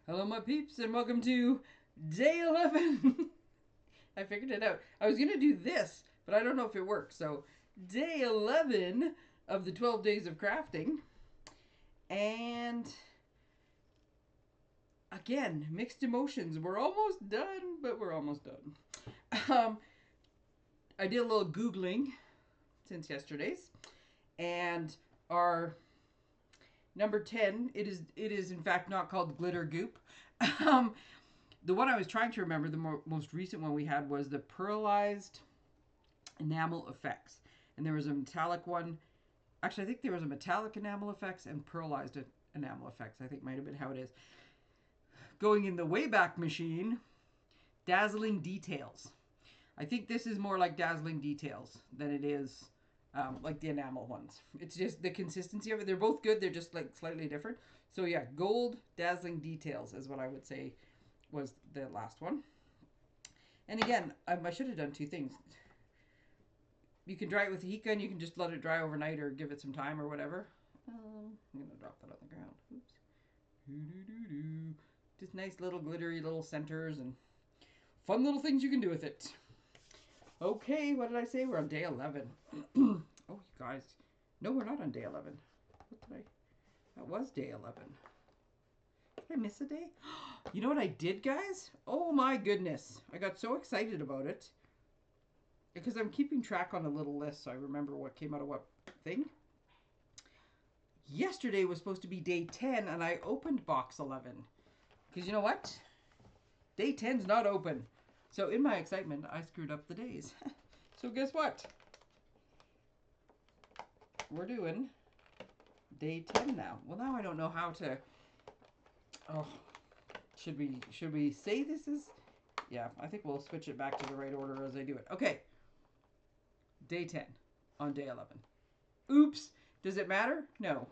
Hello, my peeps, and welcome to day 11. I figured it out. I was going to do this, but I don't know if it works. So, day 11 of the 12 days of crafting. And again, mixed emotions. We're almost done, but we're almost done. Um, I did a little Googling since yesterday's, and our number 10, it is in fact not called glitter goop. Um, the one I was trying to remember, the most recent one we had was the pearlized enamel effects. And there was a metallic one. Actually, I think there was a metallic enamel effects and pearlized enamel effects. I think might have been how it is. Going in the Wayback Machine, dazzling details. I think this is more like dazzling details than it is like the enamel ones. It's just the consistency of it. They're both good. They're just like slightly different. So yeah, gold dazzling details is what I would say was the last one. And again, I should have done two things. You can dry it with a heat gun. You can just let it dry overnight or give it some time or whatever. I'm going to drop that on the ground. Oops. Doo-doo-doo-doo. Just nice little glittery little centers and fun little things you can do with it. Okay, what did I say? We're on day 11. Oh, you guys. No, we're not on day 11. What did I... That was day 11. Did I miss a day? You know what I did, guys? Oh my goodness. I got so excited about it. Because I'm keeping track on a little list so I remember what came out of what thing. Yesterday was supposed to be day 10 and I opened box 11. Because you know what? Day 10's not open. So in my excitement, I screwed up the days. So guess what? We're doing day 10 now. Well, now I don't know how to... Oh, should we say this is... Yeah, I think we'll switch it back to the right order as I do it. Okay. Day 10 on day 11. Oops. Does it matter? No.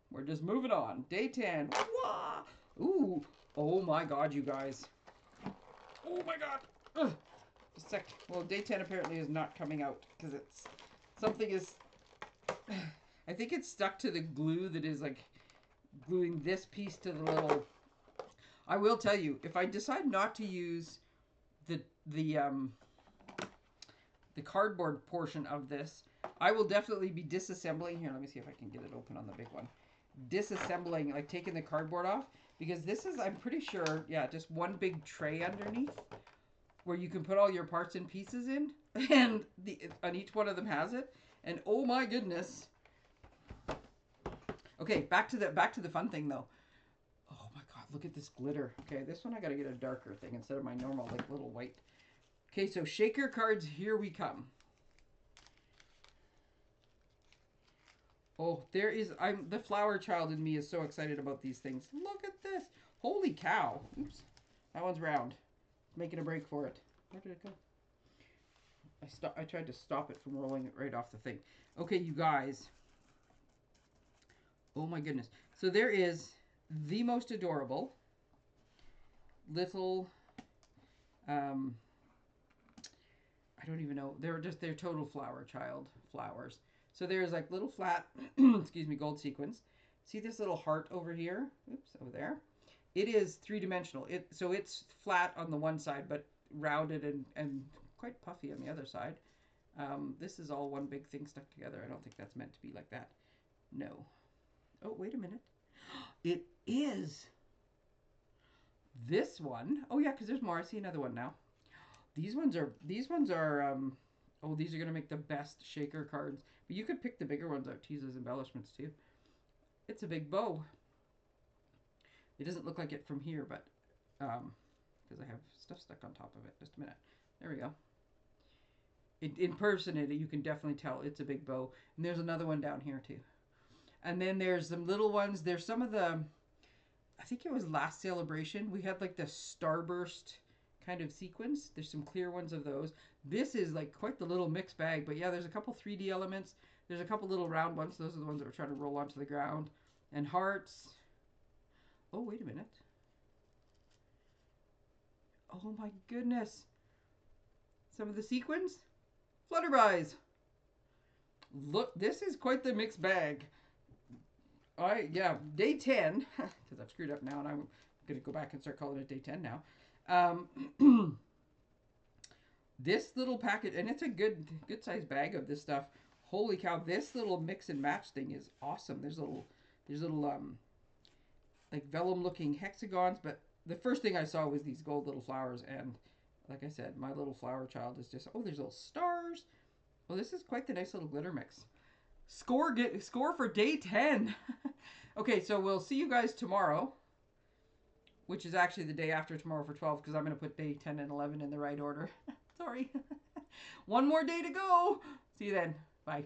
We're just moving on. Day 10. Wah! Ooh. Oh my god, you guys. Oh my god. Ugh. Just a sec. Well, day 10 apparently is not coming out because it's... Something is... I think it's stuck to the glue that is like gluing this piece to the little... I will tell you, if I decide not to use the the cardboard portion of this, I will definitely be disassembling. Here, let me see if I can get it open on the big one. Disassembling, like taking the cardboard off, because this is, I'm pretty sure, yeah, just one big tray underneath where you can put all your parts and pieces in, and on each one of them has it. And oh my goodness. Okay, back to the fun thing though. Oh my god, look at this glitter. Okay, this one I gotta get a darker thing instead of my normal like little white. Okay, so shaker cards, here we come. Oh, there is, I'm the flower child in me is so excited about these things. Look at this. Holy cow. Oops. That one's round. Making a break for it. Where did it go? I tried to stop it from rolling it right off the thing. Okay, you guys. Oh my goodness. So there is the most adorable little I don't even know. They're just their total flower child flowers. So there's like little flat, excuse me, gold sequins. See this little heart over here? Oops, over there. It is three-dimensional. So it's flat on the one side, but rounded and quite puffy on the other side. This is all one big thing stuck together. I don't think that's meant to be like that. No. Oh, wait a minute. It is this one. Oh yeah, because there's more. I see another one now. These ones are oh, these are gonna make the best shaker cards. But you could pick the bigger ones out to use as embellishments too. It's a big bow. It doesn't look like it from here, but because I have stuff stuck on top of it. Just a minute. There we go. In person, you can definitely tell it's a big bow. And there's another one down here too. And then there's some little ones. There's some of the, I think it was last celebration. We had like the starburst kind of sequence. There's some clear ones of those. This is like quite the little mixed bag. But yeah, there's a couple 3D elements. There's a couple little round ones. Those are the ones that we're trying to roll onto the ground. And hearts. Oh, wait a minute. Oh my goodness. Some of the sequins. Flutterbys. Look, this is quite the mixed bag. Yeah, day 10, because I've screwed up now and I'm going to go back and start calling it day 10 now. Um, this little packet, and it's a good sized bag of this stuff. Holy cow, this little mix and match thing is awesome. There's little like vellum looking hexagons, but the first thing I saw was these gold little flowers, and like I said, my little flower child is just, oh, there's little stars. Well, this is quite the nice little glitter mix. Score for day 10. Okay, so we'll see you guys tomorrow, which is actually the day after tomorrow for 12, because I'm going to put day 10 and 11 in the right order. Sorry. One more day to go. See you then. Bye.